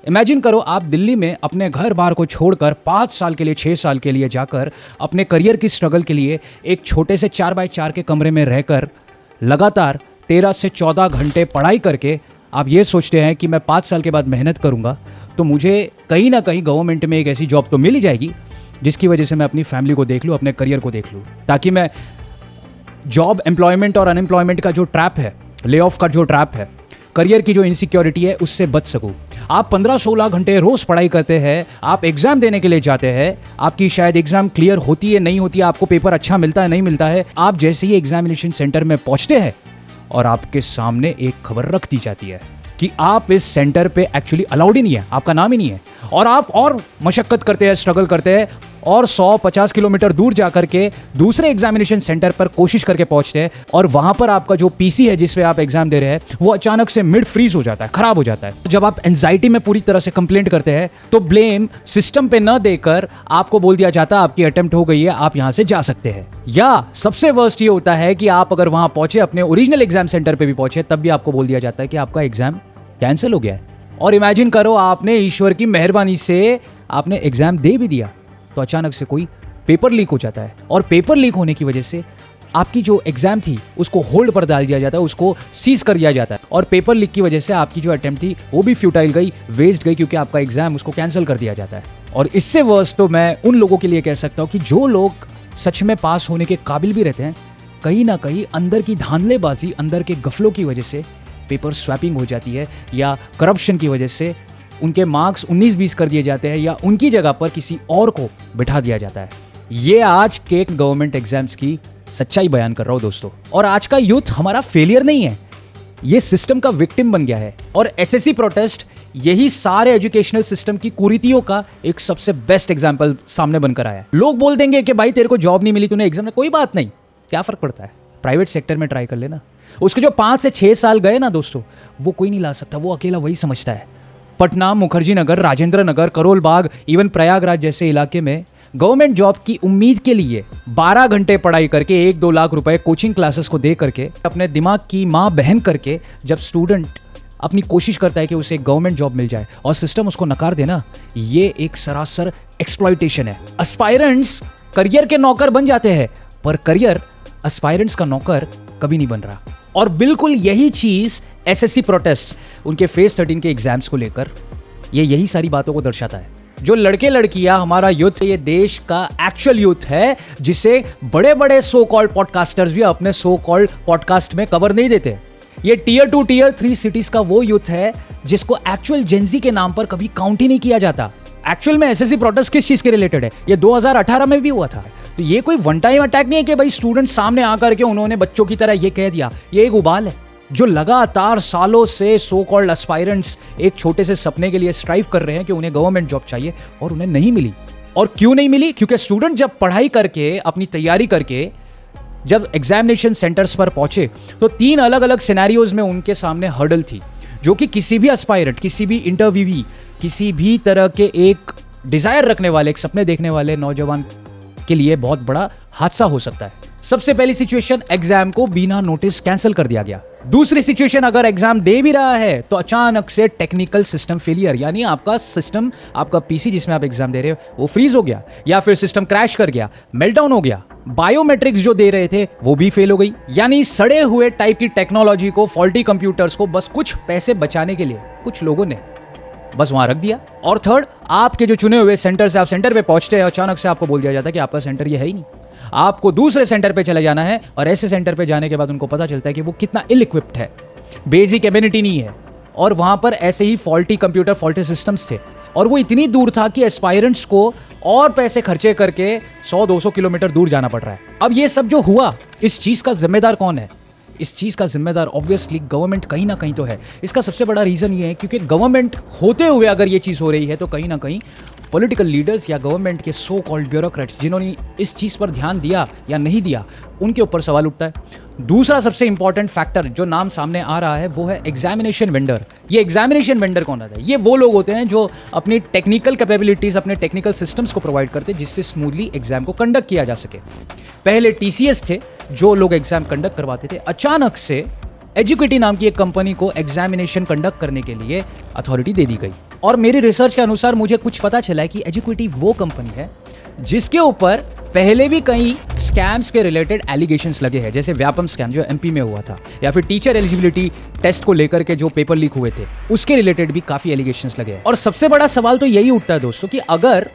Imagine करो आप दिल्ली में अपने घर बार को छोड़कर 5 साल के लिए 6 साल के लिए जाकर अपने करियर की स्ट्रगल के लिए एक छोटे से 4x4 के कमरे में रहकर लगातार 13 से 14 घंटे पढ़ाई करके आप ये सोचते हैं कि मैं 5 साल के बाद मेहनत करूँगा तो मुझे कहीं ना कहीं गवर्नमेंट में एक ऐसी जॉब तो मिल ही जाएगी जिसकी वजह से मैं अपनी फैमिली को देख लूँ, अपने करियर को देख लूँ, ताकि मैं जॉब एम्प्लॉयमेंट और अनएम्प्लॉयमेंट का जो ट्रैप है, ले ऑफ का जो ट्रैप है, करियर की जो इनसिक्योरिटी है उससे बच सकूं। आप 15-16 घंटे रोज पढ़ाई करते हैं, आप एग्जाम देने के लिए जाते हैं, आपकी शायद एग्जाम क्लियर होती है नहीं होती है, आपको पेपर अच्छा मिलता है नहीं मिलता है, आप जैसे ही एग्जामिनेशन सेंटर में पहुंचते हैं और आपके सामने एक खबर रख दी जाती है कि आप इस सेंटर पे एक्चुअली अलाउड ही नहीं है, आपका नाम ही नहीं है, और आप और मशक्कत करते हैं, स्ट्रगल करते हैं और 100-50 किलोमीटर दूर जाकर के दूसरे एग्जामिनेशन सेंटर पर कोशिश करके पहुंचते हैं और वहां पर आपका जो पीसी है जिस पे आप एग्जाम दे रहे हैं वो अचानक से मिड फ्रीज हो जाता है, खराब हो जाता है। जब आप एंजाइटी में पूरी तरह से कंप्लेंट करते हैं तो ब्लेम सिस्टम पे न देकर आपको बोल दिया जाता है आपकी अटेम्प्ट हो गई है, आप यहां से जा सकते हैं। या सबसे वर्स्ट ये होता है कि आप अगर वहां पहुंचे, अपने ओरिजिनल एग्जाम सेंटर पे भी पहुंचे, तब भी आपको बोल दिया जाता है कि आपका एग्जाम कैंसिल हो गया है। और इमेजिन करो आपने ईश्वर की मेहरबानी से आपने एग्जाम दे भी दिया तो अचानक से कोई पेपर लीक हो जाता है और पेपर लीक होने की वजह से आपकी जो एग्जाम थी उसको होल्ड पर डाल दिया जाता है, उसको सीज कर दिया जाता है और पेपर लीक की वजह से आपकी जो अटेम्प्ट थी वो भी फ्यूटाइल गई, वेस्ट गई, क्योंकि आपका एग्जाम उसको कैंसिल कर दिया जाता है। और इससे वर्स्ट तो मैं उन लोगों के लिए कह सकता हूँ कि जो लोग सच में पास होने के काबिल भी रहते हैं, कहीं ना कहीं अंदर की धांधलेबाजी, अंदर के गफलों की वजह से पेपर स्वैपिंग हो जाती है या करप्शन की वजह से उनके मार्क्स 19-20 कर दिए जाते हैं या उनकी जगह पर किसी और को बिठा दिया जाता है। ये आज के गवर्नमेंट एग्जाम्स की सच्चाई बयान कर रहा हूं दोस्तों। और आज का यूथ हमारा फेलियर नहीं है, ये सिस्टम का विक्टिम बन गया है। और एसएससी प्रोटेस्ट यही सारे एजुकेशनल सिस्टम की कुरीतियों का एक सबसे बेस्ट एग्जाम्पल सामने बनकर आया है। लोग बोल देंगे कि भाई तेरे को जॉब नहीं मिली, तूने एग्जाम में, कोई बात नहीं, क्या फर्क पड़ता है, प्राइवेट सेक्टर में ट्राई कर लेना। उसके जो 5 से 6 साल गए ना दोस्तों, वो कोई नहीं ला सकता, वो अकेला वही समझता है। पटना, मुखर्जी नगर, राजेंद्र नगर, करोल बाग, इवन प्रयागराज जैसे इलाके में गवर्नमेंट जॉब की उम्मीद के लिए 12 घंटे पढ़ाई करके 1-2 लाख रुपए कोचिंग क्लासेस को दे करके अपने दिमाग की माँ बहन करके जब स्टूडेंट अपनी कोशिश करता है कि उसे एक गवर्नमेंट जॉब मिल जाए और सिस्टम उसको नकार देना, ये एक सरासर एक्सप्लॉइटेशन है। एस्पायरेंट्स करियर के नौकर बन जाते हैं पर करियर एस्पायरेंट्स का नौकर कभी नहीं बन रहा। और बिल्कुल यही चीज एसएससी प्रोटेस्ट उनके फेज 13 के एग्जाम्स को लेकर यही सारी बातों को दर्शाता है। जो लड़के लड़कियां, हमारा यूथ, ये देश का एक्चुअल यूथ है जिसे बड़े बड़े सो कॉल्ड पॉडकास्टर्स भी अपने सो कॉल्ड पॉडकास्ट में कवर नहीं देते। ये टियर 2 टियर 3 सिटीज का वो यूथ है जिसको एक्चुअल जेंजी के नाम पर कभी काउंट ही नहीं किया जाता। एक्चुअल में एसएससी प्रोटेस्ट किस चीज के रिलेटेड है? ये 2018 में भी हुआ था। तो ये कोई वन टाइम अटैक नहीं है कि भाई स्टूडेंट सामने आकर के उन्होंने बच्चों की तरह ये कह दिया। ये एक उबाल है जो लगातार सालों से सो कॉल्ड एस्पायरेंट्स एक छोटे से सपने के लिए स्ट्राइव कर रहे हैं कि उन्हें गवर्नमेंट जॉब चाहिए और उन्हें नहीं मिली। और क्यों नहीं मिली? क्योंकि स्टूडेंट जब पढ़ाई करके, अपनी तैयारी करके जब एग्जामिनेशन सेंटर्स पर पहुंचे तो 3 अलग अलग सिनेरियोज में उनके सामने हर्डल थी, जो कि किसी भी एस्पायरेंट, किसी भी इंटरव्यूवी, किसी भी तरह के एक डिजायर रखने वाले, एक सपने देखने वाले नौजवान के लिए बहुत बड़ा हादसा हो सकता है। सबसे पहली सिचुएशन, एग्जाम को बिना नोटिस कैंसिल कर दिया गया। दूसरी सिचुएशन, अगर एग्जाम दे भी रहा है तो अचानक से टेक्निकल सिस्टम फेलियर, यानी आपका सिस्टम, आपका पीसी जिसमें आप एग्जाम दे रहे हो वो फ्रीज हो गया या फिर सिस्टम क्रैश कर गया, मेल्टडाउन हो गया। बायोमेट्रिक्स जो दे रहे थे वो भी फेल हो गई। यानी सड़े हुए टाइप की टेक्नोलॉजी को, फॉल्टी कंप्यूटर्स को बस कुछ पैसे बचाने के लिए कुछ लोगों ने बस वहां रख दिया। और थर्ड, आपके जो चुने हुए सेंटर से आप सेंटर पे पहुंचते हैं, अचानक से आपको बोल दिया जाता है कि आपका सेंटर ये है ही नहीं, आपको दूसरे सेंटर पे चले जाना है। और ऐसे सेंटर पे जाने के बाद उनको पता चलता है कि वो कितना इल इक्विप्ड है, बेसिक एबिलिटी नहीं है, और वहां पर ऐसे ही फॉल्टी कंप्यूटर, फॉल्टी सिस्टम्स थे, और वो इतनी दूर था कि एस्पायरेंट्स को और पैसे खर्चे करके 100-200 किलोमीटर दूर जाना पड़ रहा है। अब ये सब जो हुआ, इस चीज का जिम्मेदार कौन है? इस चीज का जिम्मेदार ऑब्वियसली गवर्नमेंट कहीं ना कहीं तो है। इसका सबसे बड़ा रीजन ये है क्योंकि गवर्नमेंट होते हुए अगर ये चीज हो रही है तो कहीं ना कहीं पॉलिटिकल लीडर्स या गवर्नमेंट के सो कॉल्ड ब्यूरोक्रेट्स जिन्होंने इस चीज पर ध्यान दिया या नहीं दिया, उनके ऊपर सवाल उठता है। दूसरा सबसे इंपॉर्टेंट फैक्टर जो नाम सामने आ रहा है वो है एग्जामिनेशन वेंडर। ये एग्जामिनेशन वेंडर कौन होता है? ये वो लोग होते हैं जो अपनी टेक्निकल कैपेबिलिटीज, अपने टेक्निकल सिस्टम्स को प्रोवाइड करते हैं जिससे स्मूथली एग्जाम को कंडक्ट किया जा सके। पहले टीसीएस थे जो लोग एग्जाम कंडक्ट करवाते थे, अचानक से एजुकेटी नाम की एक कंपनी को एग्जामिनेशन कंडक्ट करने के लिए अथॉरिटी दे दी गई। और मेरी रिसर्च के अनुसार मुझे कुछ पता चला है कि एजुकेटी वो कंपनी है जिसके ऊपर पहले भी कई स्कैम्स के रिलेटेड एलिगेशंस लगे हैं, जैसे व्यापम स्कैम जो एमपी में हुआ था, या फिर टीचर एलिजिबिलिटी टेस्ट को लेकर के जो पेपर लीक हुए थे उसके रिलेटेड भी काफी एलिगेशंस लगे हैं। और सबसे बड़ा सवाल तो यही उठता है दोस्तों कि अगर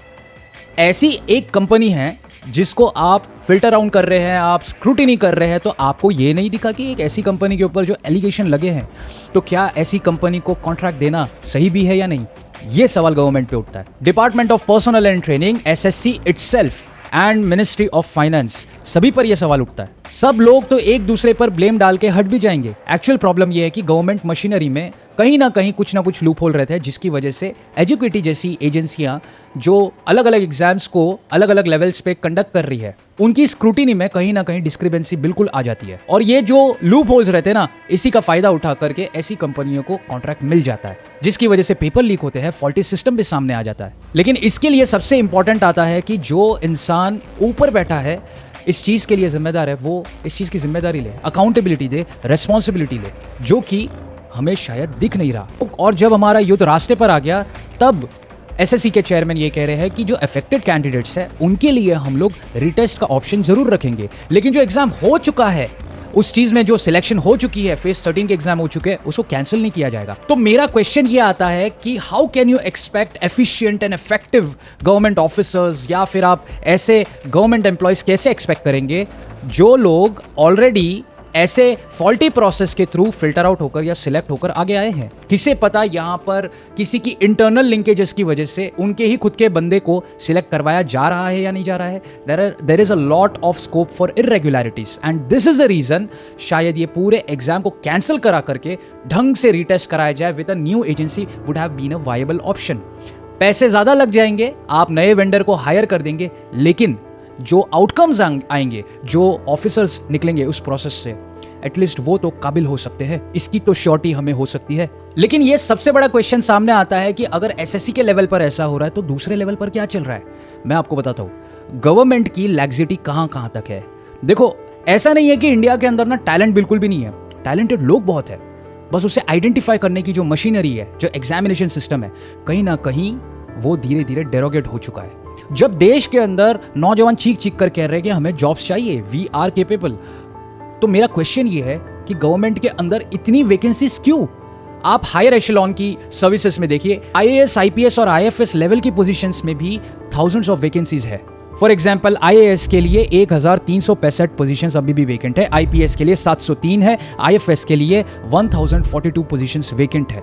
ऐसी एक कंपनी है जिसको आप फिल्टर आउट कर रहे हैं, आप स्क्रूटिनी कर रहे हैं, तो आपको ये नहीं दिखा कि एक ऐसी कंपनी के ऊपर जो एलिगेशन लगे हैं, तो क्या ऐसी कंपनी को कॉन्ट्रैक्ट देना सही भी है या नहीं? ये सवाल गवर्नमेंट पे उठता है। Department of personal and training, SSC itself and ministry of finance, सभी पर यह सवाल उठता है। सब लोग तो एक दूसरे पर ब्लेम डाल के हट भी जाएंगे। एक्चुअल प्रॉब्लम यह है कि गवर्नमेंट मशीनरी में कहीं ना कुछ लूप होल रहते हैं, जिसकी वजह से एजुकेटी जैसी एजेंसियां जो अलग अलग एग्जाम्स को अलग अलग लेवल्स पे कंडक्ट कर रही है, उनकी स्क्रूटिनी में कहीं ना कहीं डिस्क्रिपेंसी बिल्कुल आ जाती है। और ये जो लूप होल्स रहते हैं ना, इसी का फायदा उठा करके ऐसी कंपनियों को कॉन्ट्रैक्ट मिल जाता है, जिसकी वजह से पेपर लीक होते हैं, फॉल्टी सिस्टम भी सामने आ जाता है। लेकिन इसके लिए सबसे इंपॉर्टेंट आता है कि जो इंसान ऊपर बैठा है, इस चीज के लिए जिम्मेदार है, वो इस चीज की जिम्मेदारी ले, अकाउंटेबिलिटी दे, रेस्पॉन्सिबिलिटी ले, जो कि हमें शायद दिख नहीं रहा। और जब हमारा युद्ध रास्ते पर आ गया, तब एसएससी के चेयरमैन ये कह रहे हैं कि जो अफेक्टेड कैंडिडेट्स हैं उनके लिए हम लोग रीटेस्ट का ऑप्शन जरूर रखेंगे, लेकिन जो एग्जाम हो चुका है, उस चीज में जो सिलेक्शन हो चुकी है, फेज 13 के एग्जाम हो चुके हैं, उसको कैंसिल नहीं किया जाएगा। तो मेरा क्वेश्चन ये आता है कि how can you expect efficient and effective government officers, या फिर आप ऐसे गवर्नमेंट एम्प्लॉयज कैसे एक्सपेक्ट करेंगे जो लोग ऑलरेडी ऐसे फॉल्टी प्रोसेस के थ्रू फिल्टर आउट होकर या सिलेक्ट होकर आगे आए हैं? किसे पता यहाँ पर किसी की इंटरनल लिंकेजेस की वजह से उनके ही खुद के बंदे को सिलेक्ट करवाया जा रहा है या नहीं जा रहा है। There is a lot of scope for irregularities and this is the reason शायद ये पूरे एग्जाम को कैंसिल करा करके ढंग से रीटेस्ट कराया जाए with a new agency would have been a viable option. पैसे ज्यादा लग जाएंगे, आप नए वेंडर को हायर कर देंगे, लेकिन जो आउटकम्स आएंगे, जो ऑफिसर्स निकलेंगे उस प्रोसेस से, एटलीस्ट वो तो काबिल हो सकते हैं, इसकी तो श्योरिटी हमें हो सकती है। लेकिन ये सबसे बड़ा क्वेश्चन सामने आता है कि अगर एसएससी के लेवल पर ऐसा हो रहा है तो दूसरे लेवल पर क्या चल रहा है? मैं आपको बताता हूं गवर्नमेंट की लैक्सिटी कहां कहां तक है। देखो, ऐसा नहीं है कि इंडिया के अंदर ना टैलेंट बिल्कुल भी नहीं है, टैलेंटेड लोग बहुत है, बस उसे आइडेंटिफाई करने की जो मशीनरी है, जो एग्जामिनेशन सिस्टम है, कहीं ना कहीं वो धीरे धीरे डेरोगेट हो चुका है। जब देश के अंदर नौजवान चीख चीख कर कह रहे हैं कि हमें जॉब्स चाहिए, वी आर केपेबल, तो मेरा क्वेश्चन ये है कि गवर्नमेंट के अंदर इतनी वैकेंसीज क्यों? आप हायर एशेलॉन की सर्विसेज में देखिए, आईएएस, आईपीएस और आईएफएस लेवल की पोजीशंस में भी थाउजेंड्स ऑफ वैकेंसीज है। फॉर एग्जांपल, आईएएस के लिए 1365 पोजीशंस अभी भी वेकेंट है, आईपीएस के लिए 703 है, आईएफएस के लिए 1042 पोजीशंस वेकेंट है।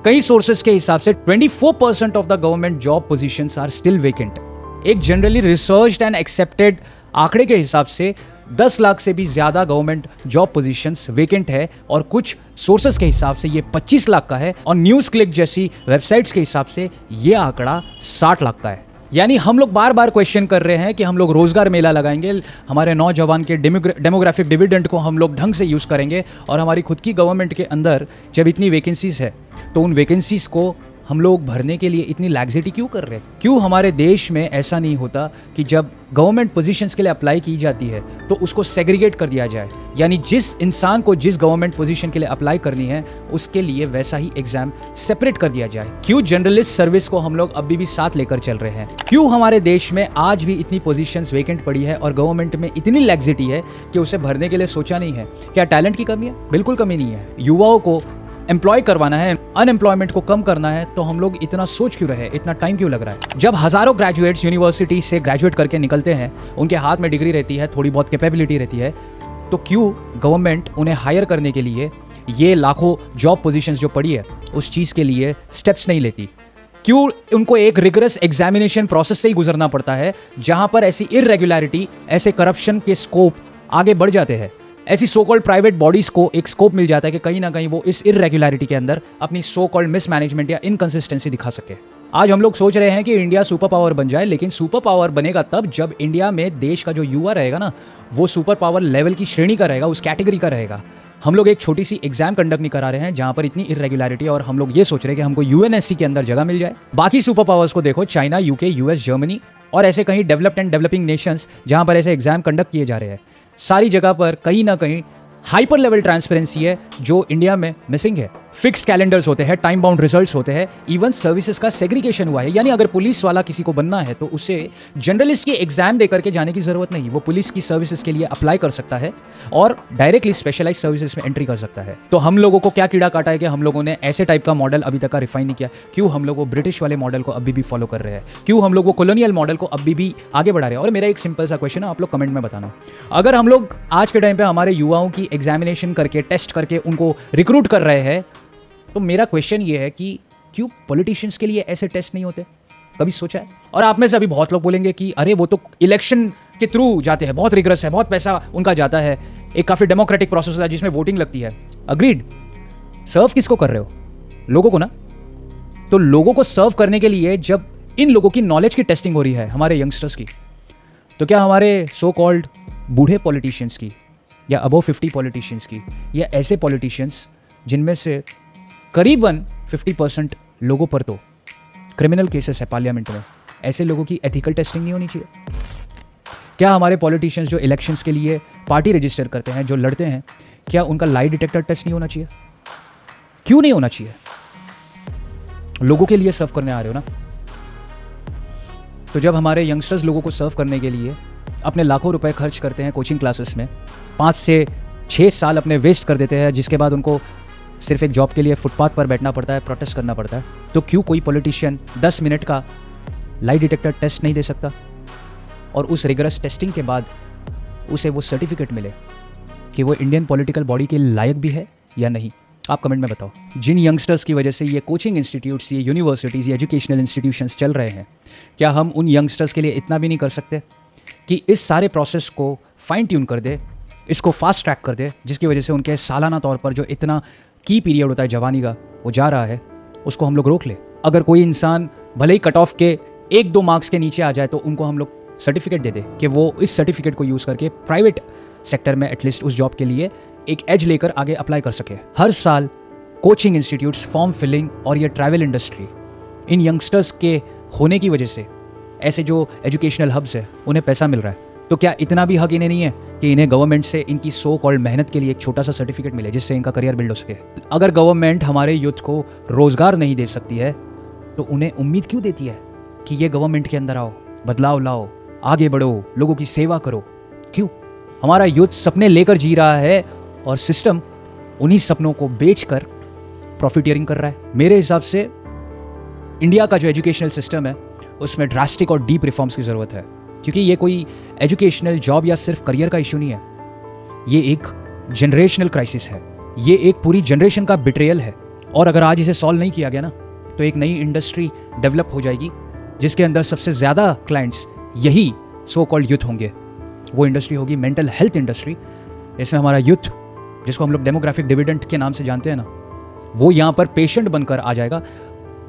कई सोर्सेज के हिसाब से 24% of the government job positions are still vacant. एक जनरली रिसर्च्ड एंड एक्सेप्टेड आंकड़े के हिसाब से 10 लाख से भी ज्यादा गवर्नमेंट जॉब पोजीशंस वेकेंट है, और कुछ सोर्सेस के हिसाब से ये 25 लाख का है, और न्यूज़ क्लिक जैसी वेबसाइट्स के हिसाब से ये आंकड़ा 60 लाख का है। यानी हम लोग बार बार क्वेश्चन कर रहे हैं कि हम लोग रोजगार मेला लगाएंगे, हमारे नौजवान के डेमोग्राफिक डिविडेंड को हम लोग ढंग से यूज़ करेंगे, और हमारी खुद की गवर्नमेंट के अंदर जब इतनी वैकेंसीज है तो उन वैकेंसीज को हम लोग भरने के लिए इतनी लैक्सिटी क्यों कर रहे हैं? क्यों हमारे देश में ऐसा नहीं होता कि जब गवर्नमेंट पोजीशंस के लिए अप्लाई की जाती है तो उसको सेग्रीगेट कर दिया जाए, यानी जिस इंसान को जिस गवर्नमेंट पोजीशन के लिए अप्लाई करनी है उसके लिए वैसा ही एग्जाम सेपरेट कर दिया जाए? क्यों जर्नलिस्ट सर्विस को हम लोग अभी भी साथ लेकर चल रहे हैं? क्यों हमारे देश में आज भी इतनी पोजीशंस वेकेंट पड़ी है और गवर्नमेंट में इतनी लैक्सिटी है कि उसे भरने के लिए सोचा नहीं है? क्या टैलेंट की कमी है? बिल्कुल कमी नहीं है। युवाओं को एम्प्लॉय करवाना है, अनएम्प्लॉयमेंट को कम करना है, तो हम लोग इतना सोच क्यों रहे, इतना टाइम क्यों लग रहा है? जब हजारों ग्रेजुएट्स यूनिवर्सिटी से ग्रेजुएट करके निकलते हैं, उनके हाथ में डिग्री रहती है, थोड़ी बहुत कैपेबिलिटी रहती है, तो क्यों गवर्नमेंट उन्हें हायर करने के लिए ये लाखों जॉब पोजीशंस जो पड़ी है उस चीज़ के लिए स्टेप्स नहीं लेती? क्यों उनको एक रिगरस एग्जामिनेशन प्रोसेस से ही गुजरना पड़ता है जहां पर ऐसी इरेगुलरिटी, ऐसे करप्शन के स्कोप आगे बढ़ जाते हैं? ऐसी सो कॉल्ड प्राइवेट बॉडीज को एक स्कोप मिल जाता है कि कहीं ना कहीं वो इस इरेगुलरिटी के अंदर अपनी सो कॉल्ड मिसमैनेजमेंट या इनकंसिस्टेंसी दिखा सके। आज हम लोग सोच रहे हैं कि इंडिया सुपर पावर बन जाए, लेकिन सुपर पावर बनेगा तब जब इंडिया में देश का जो युवा रहेगा ना, वो सुपर पावर लेवल की श्रेणी का रहेगा, उस कैटेगरी का रहेगा। हम लोग एक छोटी सी एग्जाम कंडक्ट नहीं करा रहे हैं जहां पर इतनी इरेगुलरिटी, और हम लोग ये सोच रहे हैं कि हमको यूएनएससी के अंदर जगह मिल जाए। बाकी सुपर पावर्स को देखो, चाइना, यूके, यूएस, जर्मनी और ऐसे कहीं डेवलप्ड एंड डेवलपिंग नेशंस जहां पर ऐसे एग्जाम कंडक्ट किए जा रहे हैं, सारी जगह पर कहीं ना कहीं हाइपर लेवल ट्रांसपेरेंसी है जो इंडिया में मिसिंग है। फिक्स कैलेंडर्स होते हैं, टाइम बाउंड रिजल्ट्स होते हैं, इवन सर्विसेज का सेग्रीगेशन हुआ है। यानी अगर पुलिस वाला किसी को बनना है तो उसे जनरलिस्ट की एग्जाम देकर के जाने की जरूरत नहीं, वो पुलिस की सर्विसेज के लिए अप्लाई कर सकता है और डायरेक्टली स्पेशलाइज सर्विसेज में एंट्री कर सकता है। तो हम लोगों को क्या कीड़ा काटा है कि हम लोगों ने ऐसे टाइप का मॉडल अभी तक का रिफाइन नहीं किया? क्यों हम लोग वो ब्रिटिश वाले मॉडल को अभी भी फॉलो कर रहे हैं? क्यों हम लोग वो कॉलोनियल मॉडल को अभी भी आगे बढ़ा रहे हैं? और मेरा एक सिंपल सा क्वेश्चन है, आप लोग कमेंट में बताना। अगर हम लोग आज के टाइम पे हमारे युवाओं की एग्जामिनेशन करके, टेस्ट करके उनको रिक्रूट कर रहे हैं, तो मेरा क्वेश्चन ये है कि क्यों पॉलिटिशियंस के लिए ऐसे टेस्ट नहीं होते? कभी सोचा है? और आप में से अभी बहुत लोग बोलेंगे कि अरे वो तो इलेक्शन के थ्रू जाते हैं, बहुत रिग्रेस है, बहुत पैसा उनका जाता है, एक काफ़ी डेमोक्रेटिक प्रोसेस होता है जिसमें वोटिंग लगती है। अग्रीड। सर्व किसको कर रहे हो? लोगों को ना। तो लोगों को सर्व करने के लिए जब इन लोगों की नॉलेज की टेस्टिंग हो रही है, हमारे यंगस्टर्स की, तो क्या हमारे सो कॉल्ड बूढ़े पॉलिटिशियंस की या अबव 50 पॉलिटिशियंस की या ऐसे पॉलिटिशियंस जिनमें से करीबन 50% लोगों पर तो क्रिमिनल केसेस है पार्लियामेंट में, ऐसे लोगों की एथिकल टेस्टिंग नहीं होनी चाहिए? क्या हमारे पॉलिटिशियंस जो इलेक्शंस के लिए पार्टी रजिस्टर करते हैं, जो लड़ते हैं, क्या उनका लाई डिटेक्टर टेस्ट नहीं होना चाहिए? क्यों नहीं होना चाहिए? लोगों के लिए सर्व करने आ रहे हो ना। तो जब हमारे यंगस्टर्स लोगों को सर्व करने के लिए अपने लाखों रुपए खर्च करते हैं कोचिंग क्लासेस में, 5 से 6 साल अपने वेस्ट कर देते हैं, जिसके बाद उनको सिर्फ एक जॉब के लिए फुटपाथ पर बैठना पड़ता है, प्रोटेस्ट करना पड़ता है, तो क्यों कोई पॉलिटिशियन 10 मिनट का लाई डिटेक्टर टेस्ट नहीं दे सकता और उस रिगरस टेस्टिंग के बाद उसे वो सर्टिफिकेट मिले कि वो इंडियन पॉलिटिकल बॉडी के लायक भी है या नहीं? आप कमेंट में बताओ। जिन यंगस्टर्स की वजह से ये कोचिंग इंस्टीट्यूट्स, ये यूनिवर्सिटीज़, ये एजुकेशनल इंस्टीट्यूशंस चल रहे हैं, क्या हम उन यंगस्टर्स के लिए इतना भी नहीं कर सकते कि इस सारे प्रोसेस को फाइन ट्यून कर दे, इसको फास्ट ट्रैक कर दे, जिसकी वजह से उनके सालाना तौर पर जो इतना की पीरियड होता है जवानी का, वो जा रहा है, उसको हम लोग रोक ले। अगर कोई इंसान भले ही कट ऑफ के 1-2 मार्क्स के नीचे आ जाए तो उनको हम लोग सर्टिफिकेट दे दे कि वो इस सर्टिफिकेट को यूज़ करके प्राइवेट सेक्टर में एटलीस्ट उस जॉब के लिए एक एज लेकर आगे अप्लाई कर सके। हर साल कोचिंग इंस्टीट्यूट्स, फॉर्म फिलिंग और ये ट्रैवल इंडस्ट्री, इन यंगस्टर्स के होने की वजह से ऐसे जो एजुकेशनल हब्स है उन्हें पैसा मिल रहा है। तो क्या इतना भी हक इन्हें नहीं है कि इन्हें गवर्नमेंट से इनकी सो कॉल्ड मेहनत के लिए एक छोटा सा सर्टिफिकेट मिले जिससे इनका करियर बिल्ड हो सके? अगर गवर्नमेंट हमारे यूथ को रोजगार नहीं दे सकती है तो उन्हें उम्मीद क्यों देती है कि ये गवर्नमेंट के अंदर आओ, बदलाव लाओ, आगे बढ़ो, लोगों की सेवा करो? क्यों? हमारा यूथ सपने लेकर जी रहा है और सिस्टम उन्हीं सपनों को बेचकर प्रॉफिटियरिंग कर रहा है। मेरे हिसाब से इंडिया का जो एजुकेशनल सिस्टम है उसमें ड्रास्टिक और डीप रिफॉर्म्स की ज़रूरत है, क्योंकि ये कोई एजुकेशनल जॉब या सिर्फ करियर का इशू नहीं है, ये एक जनरेशनल क्राइसिस है, ये एक पूरी जनरेशन का बिट्रेयल है। और अगर आज इसे सॉल्व नहीं किया गया ना तो एक नई इंडस्ट्री डेवलप हो जाएगी जिसके अंदर सबसे ज़्यादा क्लाइंट्स यही सो कॉल्ड यूथ होंगे। वो इंडस्ट्री होगी मेंटल हेल्थ इंडस्ट्री। इसमें हमारा यूथ, जिसको हम लोग डेमोग्राफिक डिविडेंड के नाम से जानते हैं ना, वो यहाँ पर पेशेंट बनकर आ जाएगा।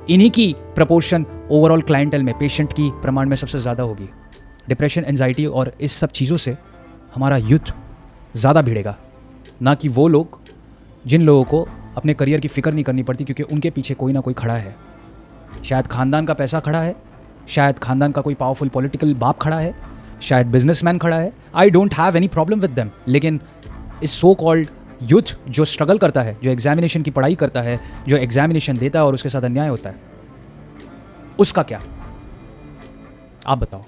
इन्हीं की प्रपोर्शन ओवरऑल क्लाइंटल में, पेशेंट की प्रमाण में सबसे ज़्यादा होगी। डिप्रेशन, एंजाइटी और इस सब चीज़ों से हमारा यूथ ज़्यादा भिड़ेगा, ना कि वो लोग जिन लोगों को अपने करियर की फ़िक्र नहीं करनी पड़ती क्योंकि उनके पीछे कोई ना कोई खड़ा है। शायद ख़ानदान का पैसा खड़ा है, शायद ख़ानदान का कोई पावरफुल पॉलिटिकल बाप खड़ा है, शायद बिजनेसमैन खड़ा है। I don't have any problem with them. लेकिन इस सो कॉल्ड यूथ जो स्ट्रगल करता है, जो एग्जामिनेशन की पढ़ाई करता है, जो एग्जामिनेशन देता है और उसके साथ अन्याय होता है, उसका क्या? आप बताओ।